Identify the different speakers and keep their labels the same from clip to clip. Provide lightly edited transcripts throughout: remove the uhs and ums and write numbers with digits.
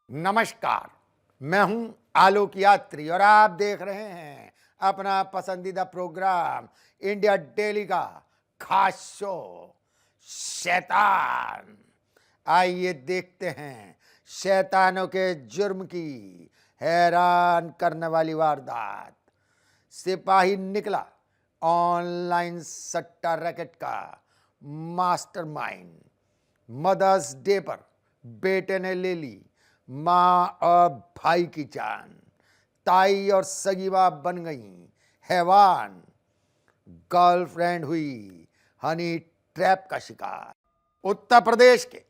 Speaker 1: नमस्कार। मैं हूं आलोक यात्री और आप देख रहे हैं अपना पसंदीदा प्रोग्राम इंडिया डेली का खास शो शैतान। आइए देखते हैं शैतानों के जुर्म की हैरान करने वाली वारदात। सिपाही निकला ऑनलाइन सट्टा रैकेट का मास्टरमाइंड। मदर्स डे पर बेटे ने ले ली माँ और भाई की जान। ताई और सगी माँ बन गई हैवान। गर्लफ्रेंड हुई हनी ट्रैप का शिकार। उत्तर प्रदेश के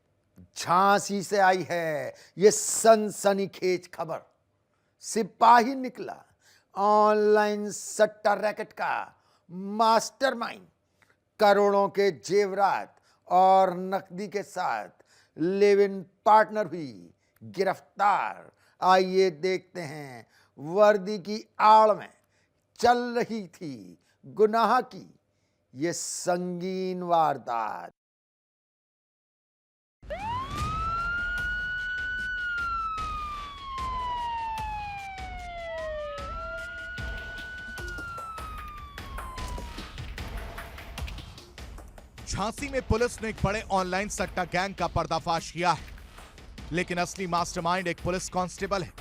Speaker 1: झांसी से आई है ये सनसनीखेज खबर। सिपाही निकला ऑनलाइन सट्टा रैकेट का मास्टरमाइंड। करोड़ों के जेवरात और नकदी के साथ लिव इन पार्टनर हुई गिरफ्तार। आइए देखते हैं वर्दी की आड़ में चल रही थी गुनाह की ये संगीन वारदात।
Speaker 2: झांसी में पुलिस ने एक बड़े ऑनलाइन सट्टा गैंग का पर्दाफाश किया है, लेकिन असली मास्टरमाइंड एक पुलिस कांस्टेबल है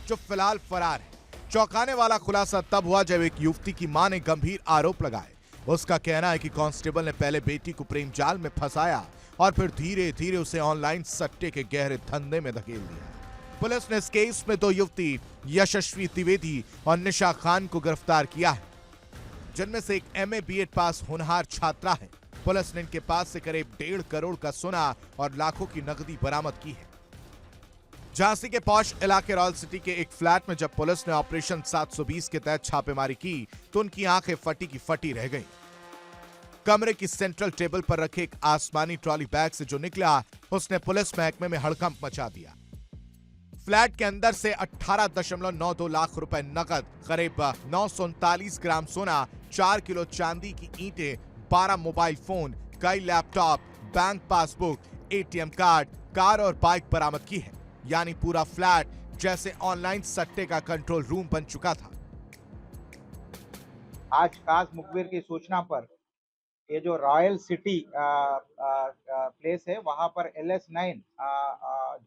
Speaker 2: जो फिलहाल फरार है। चौंकाने वाला खुलासा तब हुआ जब एक युवती की मां ने गंभीर आरोप लगाए। उसका कहना है कि कांस्टेबल ने पहले बेटी को प्रेम जाल में फंसाया और फिर धीरे धीरे उसे ऑनलाइन सट्टे के गहरे धंधे में धकेल दिया। पुलिस ने इस केस में दो युवती यशस्वी द्विवेदी और निशा खान को गिरफ्तार किया है, जिनमें से एक MA B.Ed पास होनहार छात्रा है। पुलिस ने इनके पास से करीब 1.5 करोड़ का सोना और लाखों की नकदी बरामद की है। झांसी के पॉश इलाके रॉयल सिटी के एक फ्लैट में जब पुलिस ने ऑपरेशन 720 के तहत छापेमारी की तो उनकी आंखें फटी की फटी रह गईं। कमरे की सेंट्रल टेबल पर रखे एक आसमानी ट्रॉली बैग से जो निकला उसने पुलिस महकमे में हड़कंप मचा दिया। फ्लैट के अंदर से 18.92 लाख रुपए नकद, करीब 939 ग्राम सोना, 4 किलो चांदी की ईंटें, 12 मोबाइल फोन, कई laptop, bank passbook, ATM card, car और बाइक बरामद की है। यानी पूरा फ्लैट जैसे ऑनलाइन सट्टे का कंट्रोल रूम बन चुका था।
Speaker 3: आज खास मुखबिर की सूचना पर ये जो रॉयल सिटी प्लेस है वहां पर LS9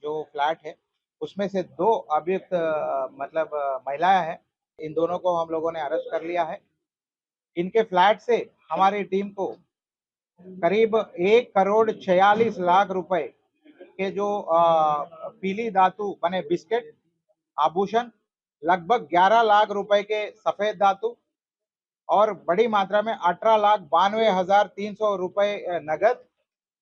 Speaker 3: जो फ्लैट है उसमें से दो अभियुक्त महिलाएं हैं। इन दोनों को हम लोगों ने अरेस्ट कर लिया है। इनके फ्लैट से हमारी टीम को करीब 1,46,00,000 रुपए के जो पीली धातु बने बिस्किट, आभूषण, लगभग 11 लाख रुपए के सफेद धातु और बड़ी मात्रा में 18,92,300 रुपए नगद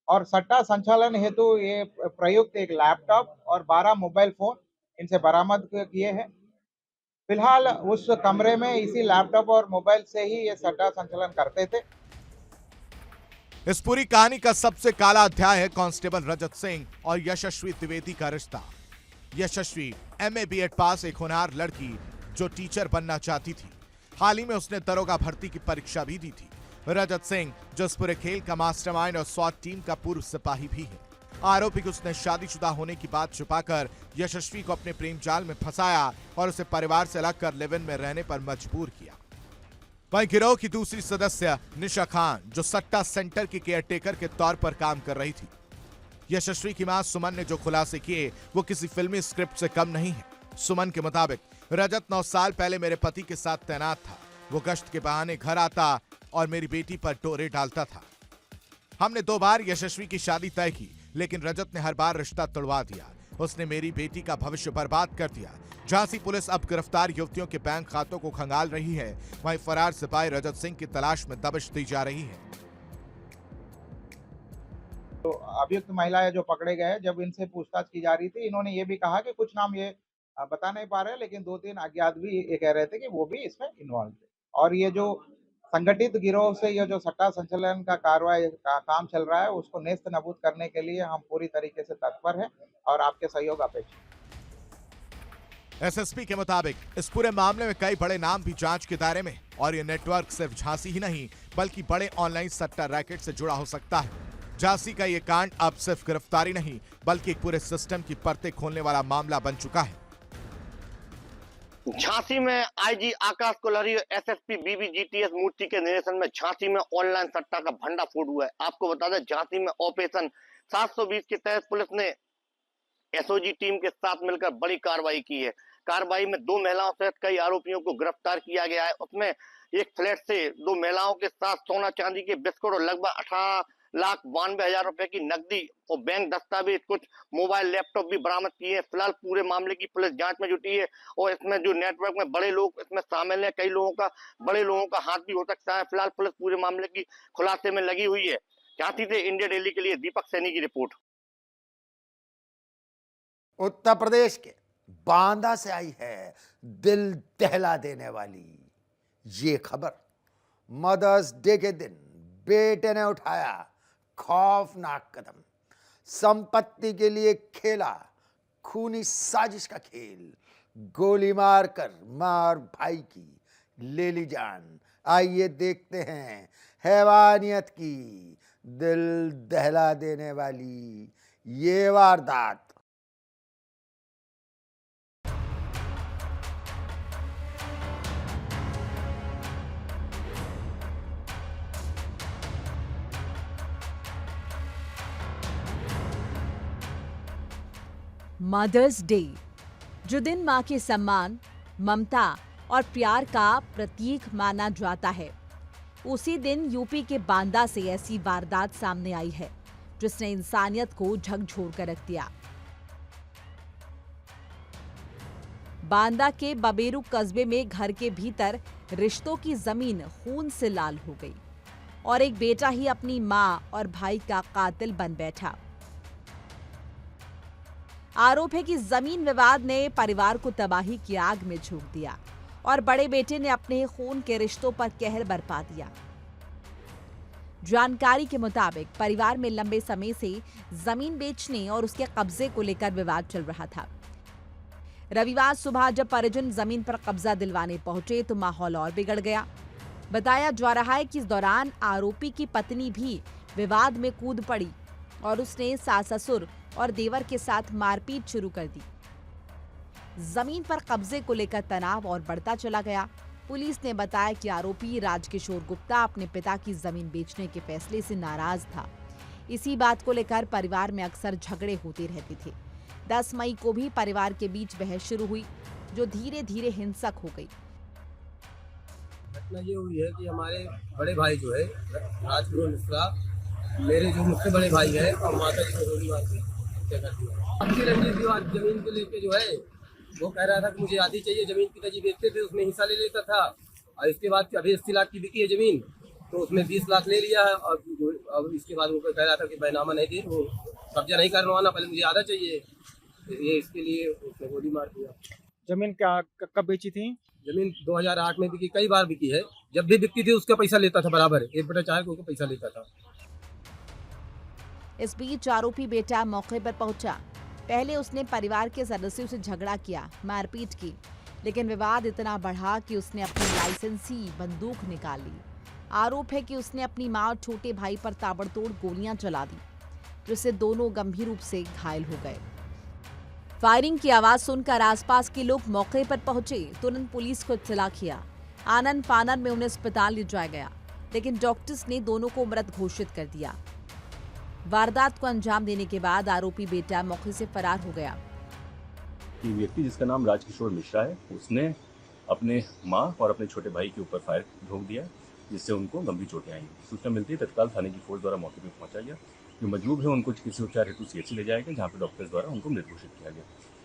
Speaker 3: और सट्टा संचालन हेतु ये प्रयुक्त एक लैपटॉप और 12 मोबाइल फोन इनसे बरामद किए हैं। फिलहाल उस कमरे में इसी लैपटॉप और मोबाइल से ही ये सट्टा संचालन करते थे।
Speaker 2: इस पूरी कहानी का सबसे काला अध्याय है कांस्टेबल रजत सिंह और यशस्वी द्विवेदी का रिश्ता। यशस्वी MA B.Ed पास एक होनहार लड़की जो टीचर बनना चाहती थी। हाल ही में उसने दरोगा भर्ती की परीक्षा भी दी थी। रजत सिंह जो इस पूरे खेल का मास्टरमाइंड और SWAT टीम का पूर्व सिपाही भी है। आरोपी कि उसने शादीशुदा होने की बात छुपाकर यशस्वी को अपने प्रेम जाल में फंसाया और उसे परिवार से अलग कर लिव इन में रहने पर मजबूर किया। वहीं गिरोह की दूसरी सदस्य निशा खान जो सट्टा सेंटर की केयरटेकर के तौर पर काम कर रही थी। यशस्वी की मां सुमन ने जो खुलासे किए वो किसी फिल्मी स्क्रिप्ट से कम नहीं है। सुमन के मुताबिक रजत 9 साल पहले मेरे पति के साथ तैनात था। वो गश्त के बहाने घर आता और मेरी बेटी पर डोरे डालता था। हमने 2 बार यशस्वी की शादी तय की, लेकिन रजत ने हर बार रिश्ता तोड़वा दिया। उसने मेरी बेटी का भविष्य बर्बाद कर दिया। झांसी पुलिस अब गिरफ्तार युवतियों के बैंक खातों को खंगाल रही है। वहीं फरार सिपाही रजत सिंह की तलाश में दबिश दी जा रही है।
Speaker 3: तो अभियुक्त महिलाएं जो पकड़े गए, जब इनसे पूछताछ की जा रही थी, इन्होंने ये भी कहा कि कुछ नाम ये बता नहीं पा रहे, लेकिन 2-3 अज्ञात भी ये कह रहे थे कि वो भी इसमें इन्वॉल्व थे। और ये जो संगठित गिरोह से ये जो सट्टा संचालन का कार्रवाई का काम चल रहा है उसको नेस्त नाबूद करने के लिए हम पूरी तरीके से तत्पर हैं और आपके सहयोग अपेक्षित।
Speaker 2: SSP के मुताबिक इस पूरे मामले में कई बड़े नाम भी जांच के दायरे में और ये नेटवर्क सिर्फ झांसी ही नहीं बल्कि बड़े ऑनलाइन सट्टा रैकेट से जुड़ा हो सकता है। झांसी का ये कांड अब सिर्फ गिरफ्तारी नहीं बल्कि एक पूरे सिस्टम की परतें खोलने वाला मामला बन चुका है।
Speaker 4: झांसी में आईजी आकाश कोलरी और एसएसपी बीबीजीटीएस मूर्ति के निर्देशन में झांसी में ऑनलाइन सट्टा का भंडाफोड़ हुआ है। आपको बता दें, झांसी में ऑपरेशन 720 के तहत पुलिस ने एसओजी टीम के साथ मिलकर बड़ी कार्रवाई की है। कार्रवाई में 2 महिलाओं सहित कई आरोपियों को गिरफ्तार किया गया है। उसमें एक फ्लैट से 2 महिलाओं के साथ सोना चांदी के बिस्कुट और लगभग 18,92,000 रुपए की नकदी और बैंक दस्तावेज, कुछ मोबाइल लैपटॉप भी बरामद किए हैं। फिलहाल पूरे मामले की पुलिस जांच में जुटी है और इसमें जो नेटवर्क में बड़े लोग इसमें शामिल हैं, कई बड़े लोगों का हाथ भी हो सकता है। फिलहाल पुलिस पूरे मामले की खुलासे में लगी हुई है। झांसी से इंडिया डेली के लिए दीपक सैनी की रिपोर्ट।
Speaker 1: उत्तर प्रदेश के बांदा से आई है दिल दहला देने वाली ये खबर। मदर्स डे के दिन बेटे ने उठाया खौफनाक कदम, संपत्ति के लिए खेला खूनी साजिश का खेल, गोली मारकर मां और भाई की ले ली जान। आइए देखते हैं हैवानियत की दिल दहला देने वाली ये वारदात।
Speaker 5: मदर्स डे, जो दिन मां के सम्मान, ममता और प्यार का प्रतीक माना जाता है, उसी दिन यूपी के बांदा से ऐसी वारदात सामने आई है जिसने इंसानियत को झकझोर कर रख दिया। बांदा के बबेरू कस्बे में घर के भीतर रिश्तों की जमीन खून से लाल हो गई और एक बेटा ही अपनी मां और भाई का कातिल बन बैठा। आरोप है कि जमीन विवाद ने परिवार को तबाही की आग में झोंक दिया और बड़े बेटे ने अपने खून के रिश्तों पर कहर बरपा दिया। जानकारी के मुताबिक परिवार में लंबे समय से जमीन बेचने और उसके कब्जे को लेकर विवाद चल रहा था। रविवार सुबह जब परिजन जमीन पर कब्जा दिलवाने पहुंचे तो माहौल और बिगड़ गया। बताया जा रहा है कि इस दौरान आरोपी की पत्नी भी विवाद में कूद पड़ी और उसने सास ससुर और देवर के साथ मारपीट शुरू कर दी। जमीन पर कब्जे को लेकर तनाव और बढ़ता चला गया। पुलिस ने बताया कि आरोपी राजकिशोर गुप्ता अपने पिता की जमीन बेचने के फैसले से नाराज था। इसी बात को लेकर परिवार में अक्सर झगड़े होते रहते थे। 10 मई को भी परिवार के बीच बहस शुरू हुई जो धीरे धीरे हिंसक हो गई।
Speaker 6: घटना ये हुई है कि हमारे बड़े भाई जो है राजकिशोर मिश्रा, मेरे जो मुझसे बड़े भाई है, और माता जी को गोली मार के हत्या कर दिया। अपनी रंजीत विवाद जमीन को लेके जो है वो कह रहा था कि मुझे आधी चाहिए। जमीन पिताजी बेचते थे, उसमें हिस्सा ले लेता था और इसके बाद अभी 80 लाख की बिकी है जमीन, तो उसमें 20 लाख ले लिया है और अब इसके बाद वो कह रहा था कि बैनामा नहीं दे, वो कब्जा नहीं करवाना, पहले मुझे आधा चाहिए। ये इसके लिए उसने गोली मार दिया।
Speaker 7: जमीन कब बेची थी?
Speaker 6: जमीन 2008 में बिकी, कई बार बिकी है। जब भी बिकती थी उसका पैसा लेता था बराबर, 1/4 को पैसा लेता था।
Speaker 5: इस बीच आरोपी बेटा मौके पर पहुंचा। पहले उसने परिवार के सदस्यों से झगड़ा किया, मारपीट की, लेकिन विवाद इतना बढ़ा कि उसने अपनी लाइसेंसी बंदूक निकाल ली। आरोप है कि उसने अपनी मां और छोटे भाई पर ताबड़तोड़ गोलियां चला दी, जिससे दोनों गंभीर रूप से घायल हो गए। फायरिंग की आवाज सुनकर आसपास के लोग मौके पर पहुंचे। तुरंत पुलिस को इत्तला किया। आनन फानन में उन्हें अस्पताल ले जाया गया, लेकिन डॉक्टर्स ने दोनों को मृत घोषित कर दिया। वारदात को अंजाम देने के बाद आरोपी बेटा मौके से फरार हो गया।
Speaker 8: ये व्यक्ति जिसका नाम राजकिशोर मिश्रा है, उसने अपने मां और अपने छोटे भाई के ऊपर फायर ठोक दिया, जिससे उनको गंभीर चोटें आई। सूचना मिलती है तत्काल थाने की फोर्स द्वारा मौके पर पहुंचा गया। जो मजबूर है उनको चिकित्सीय उपचार हेतु सीएचसी ले जाया गया, जहाँ पे डॉक्टर्स द्वारा उनको मृत घोषित किया गया।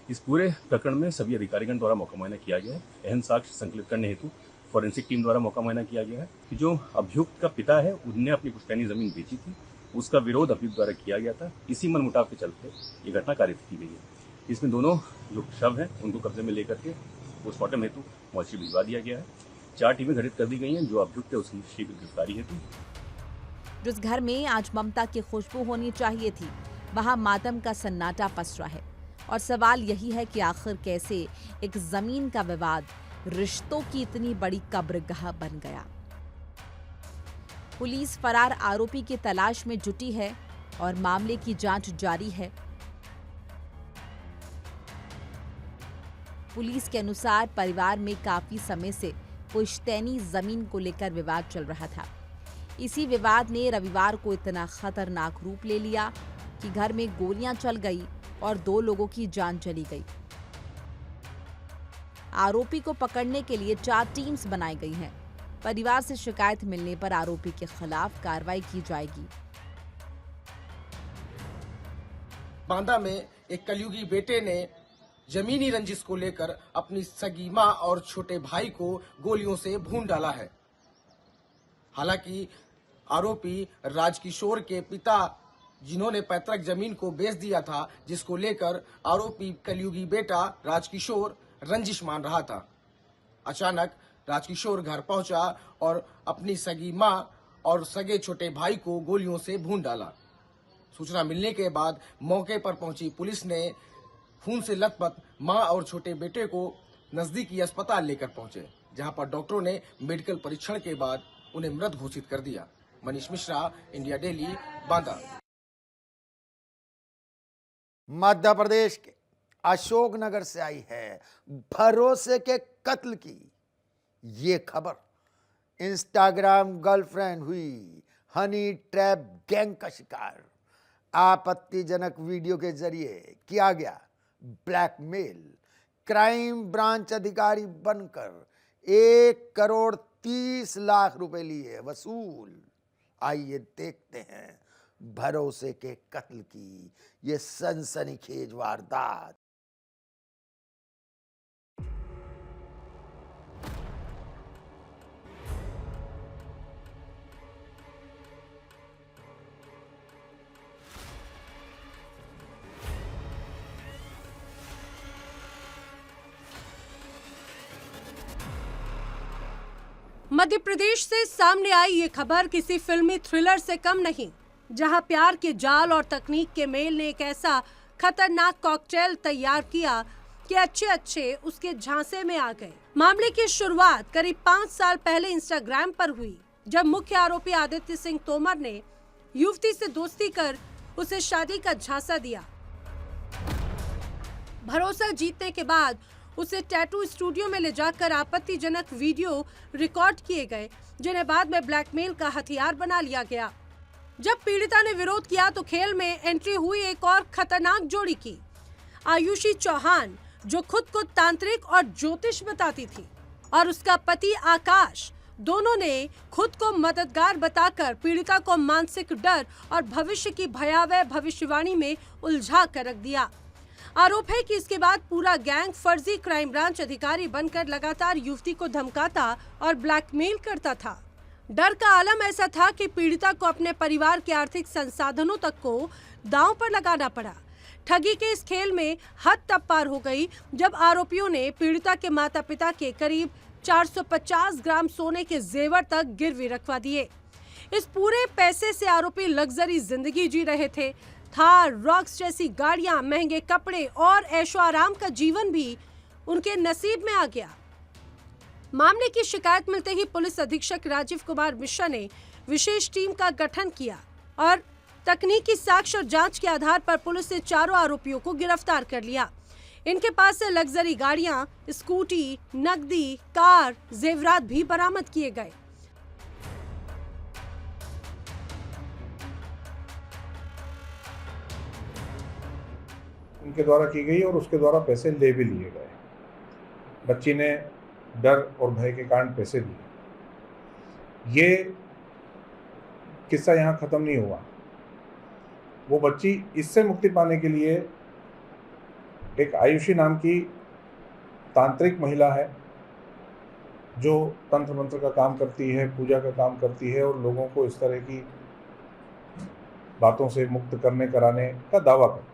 Speaker 8: इस पूरे प्रकरण में सभी अधिकारीगण द्वारा मौका मुआयना किया गया है। अहम साक्ष्य संकलित करने हेतु फॉरेंसिक टीम द्वारा मौका मुआयना किया गया है कि जो अभियुक्त का पिता है उनने अपनी पुश्तैनी जमीन बेची थी, उसका विरोध अभियुक्त द्वारा किया गया था। इसी मनमुटाव के चलते ये घटना कारित की गई है। इसमें दोनों जो शव हैं उनको कब्जे में लेकर के पोस्टमार्टम हेतु मौची भिजवा दिया गया है। 4 टीमें गठित कर दी गई हैं जो अभियुक्त है उसकी शीघ्र गिरफ्तारी हेतु।
Speaker 5: जिस घर में आज ममता की खुशबू होनी चाहिए थी, वहां मातम का सन्नाटा पसरा है। और सवाल यही है कि आखिर कैसे एक जमीन का विवाद रिश्तों की इतनी बड़ी कब्रगाह बन गया। पुलिस फरार आरोपी की तलाश में जुटी है और मामले की जांच जारी है। पुलिस के अनुसार परिवार में काफी समय से पुश्तैनी जमीन को लेकर विवाद चल रहा था। इसी विवाद ने रविवार को इतना खतरनाक रूप ले लिया कि घर में गोलियां चल गई और 2 लोगों की जान चली गई। आरोपी को पकड़ने के लिए 4 टीम्स बनाई गई हैं। परिवार से शिकायत मिलने पर आरोपी के खिलाफ कार्रवाई की जाएगी।
Speaker 9: बांदा में एक कलयुगी बेटे ने जमीनी रंजिश को लेकर अपनी सगी मां और छोटे भाई को गोलियों से भून डाला है। हालांकि आरोपी राजकिशोर के पिता, जिन्होंने पैतृक जमीन को बेच दिया था, जिसको लेकर आरोपी कलयुगी बेटा राजकिशोर रंजिश मान रहा था। अचानक राजकिशोर घर पहुंचा और अपनी सगी मां और सगे छोटे भाई को गोलियों से भून डाला। सूचना मिलने के बाद मौके पर पहुंची पुलिस ने खून से लथपथ मां और छोटे बेटे को नजदीकी अस्पताल लेकर पहुंचे, जहां पर डॉक्टरों ने मेडिकल परीक्षण के बाद उन्हें मृत घोषित कर दिया। Manish Mishra, India Daily, Banda.
Speaker 1: मध्य प्रदेश के अशोकनगर से आई है भरोसे के कत्ल की ये खबर। इंस्टाग्राम गर्लफ्रेंड हुई हनी ट्रैप गैंग का शिकार। आपत्तिजनक वीडियो के जरिए किया गया ब्लैकमेल। क्राइम ब्रांच अधिकारी बनकर 1,30,00,000 रुपए लिए वसूल। आइए देखते हैं भरोसे के कत्ल की ये सनसनीखेज वारदात।
Speaker 10: मध्य प्रदेश से सामने आई ये खबर किसी फिल्मी थ्रिलर से कम नहीं, जहां प्यार के जाल और तकनीक के मेल ने एक ऐसा खतरनाक कॉकटेल तैयार किया कि अच्छे उसके झांसे में आ गए। मामले की शुरुआत करीब 5 साल पहले इंस्टाग्राम पर हुई, जब मुख्य आरोपी आदित्य सिंह तोमर ने युवती से दोस्ती कर उसे शादी का झांसा दिया। भरोसा जीतने के बाद उसे टैटू स्टूडियो में ले जाकर आपत्तिजनक वीडियो रिकॉर्ड किए गए, जिन्हें बाद में ब्लैकमेल का हथियार बना लिया गया। जब पीड़िता ने विरोध किया तो खेल में एंट्री हुई एक और खतरनाक जोड़ी की। आयुषी चौहान, जो खुद को तांत्रिक और ज्योतिष बताती थी, और उसका पति आकाश, दोनों ने खुद को मददगार बताकर पीड़िता को मानसिक डर और भविष्य की भयावह भविष्यवाणी में उलझा कर रख दिया। आरोप है कि इसके बाद पूरा गैंग फर्जी क्राइम ब्रांच अधिकारी बनकर लगातार युवती को धमकाता और ब्लैकमेल करता था। डर का आलम ऐसा था कि पीड़िता को अपने परिवार के आर्थिक संसाधनों तक को दांव पर लगाना पड़ा। ठगी के इस खेल में हद तब पार हो गई जब आरोपियों ने पीड़िता के माता पिता के करीब 450 ग्राम सोने के जेवर तक गिरवी रखवा दिए। इस पूरे पैसे से आरोपी लग्जरी जिंदगी जी रहे थे। थार, रॉक्स जैसी गाड़ियां, महंगे कपड़े और ऐशो आराम का जीवन भी उनके नसीब में आ गया। मामले की शिकायत मिलते ही पुलिस अधीक्षक राजीव कुमार मिश्रा ने विशेष टीम का गठन किया और तकनीकी साक्ष्य और जांच के आधार पर पुलिस ने चारों आरोपियों को गिरफ्तार कर लिया। इनके पास से लग्जरी गाड़ियां, स्कूटी, नकदी, कार, जेवरात भी बरामद किए गए।
Speaker 11: उनके द्वारा की गई और उसके द्वारा पैसे ले भी लिए गए। बच्ची ने डर और भय के कारण पैसे दिए। ये किस्सा यहाँ खत्म नहीं हुआ। वो बच्ची इससे मुक्ति पाने के लिए एक आयुषी नाम की तांत्रिक महिला है, जो तंत्र मंत्र का काम करती है, पूजा का काम करती है और लोगों को इस तरह की बातों से मुक्त करने कराने का दावा करती है।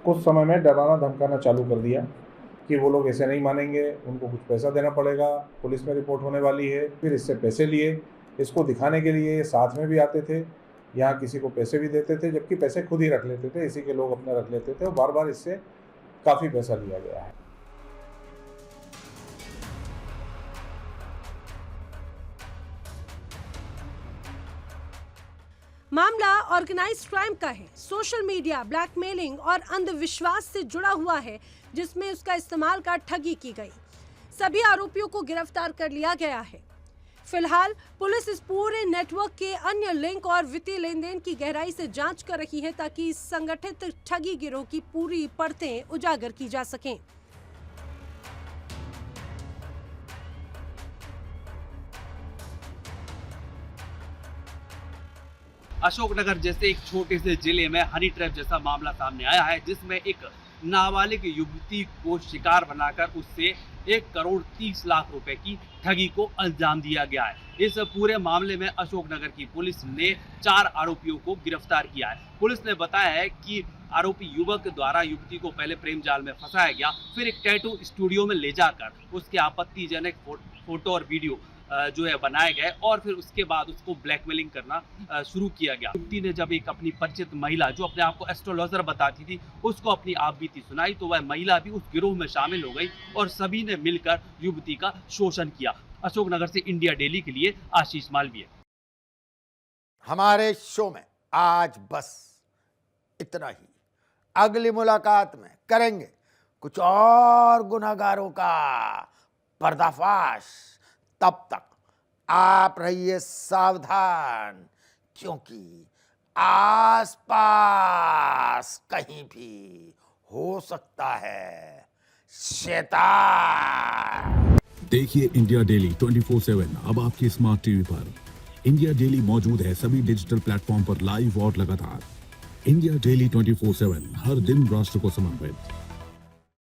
Speaker 11: कुछ समय में डराना धमकाना चालू कर दिया कि वो लोग ऐसे नहीं मानेंगे, उनको कुछ पैसा देना पड़ेगा, पुलिस में रिपोर्ट होने वाली है। फिर इससे पैसे लिए। इसको दिखाने के लिए साथ में भी आते थे, यहाँ किसी को पैसे भी देते थे, जबकि पैसे खुद ही रख लेते थे, इसी के लोग अपने रख लेते थे और बार बार इससे काफ़ी पैसा लिया गया है।
Speaker 10: मामला ऑर्गेनाइज्ड क्राइम का है। सोशल मीडिया ब्लैकमेलिंग और अंधविश्वास से जुड़ा हुआ है, जिसमें उसका इस्तेमाल कर ठगी की गई। सभी आरोपियों को गिरफ्तार कर लिया गया है। फिलहाल पुलिस इस पूरे नेटवर्क के अन्य लिंक और वित्तीय लेन देन की गहराई से जांच कर रही है, ताकि इस संगठित ठगी गिरोह की पूरी परतें उजागर की जा सकें।
Speaker 12: अशोकनगर जैसे एक छोटे से जिले में हनी ट्रैप जैसा मामला सामने आया है, जिसमें एक नाबालिग युवती को शिकार बनाकर उससे 1,30,00,000 रुपए की ठगी को अंजाम दिया गया है। इस पूरे मामले में अशोकनगर की पुलिस ने 4 आरोपियों को गिरफ्तार किया है। पुलिस ने बताया है कि आरोपी युवक द्वारा युवती को पहले प्रेम जाल में फंसाया गया, फिर एक टैटू स्टूडियो में ले जाकर उसके आपत्तिजनक फोटो और वीडियो जो है बनाए गए और फिर उसके बाद उसको ब्लैकमेलिंग करना शुरू किया गया। युवती ने जब एक अपनी परिचित महिला जो अपने आप को एस्ट्रोलॉजर बताती थी उसको अपनी आप बीती सुनाई, तो वह महिला भी उस गिरोह में शामिल हो गई और सभी ने मिलकर युवती का शोषण किया। अशोकनगर से इंडिया डेली के लिए आशीष मालवीय।
Speaker 1: हमारे शो में आज बस इतना ही। अगली मुलाकात में करेंगे कुछ और गुनहगारों का पर्दाफाश। तब तक आप रहिए सावधान, क्योंकि आसपास कहीं भी हो सकता है शैतान।
Speaker 13: देखिए इंडिया डेली 24/7 अब आपकी स्मार्ट टीवी पर। इंडिया डेली मौजूद है सभी डिजिटल प्लेटफॉर्म पर लाइव और लगातार। इंडिया डेली 24/7 हर दिन राष्ट्र को समर्पित।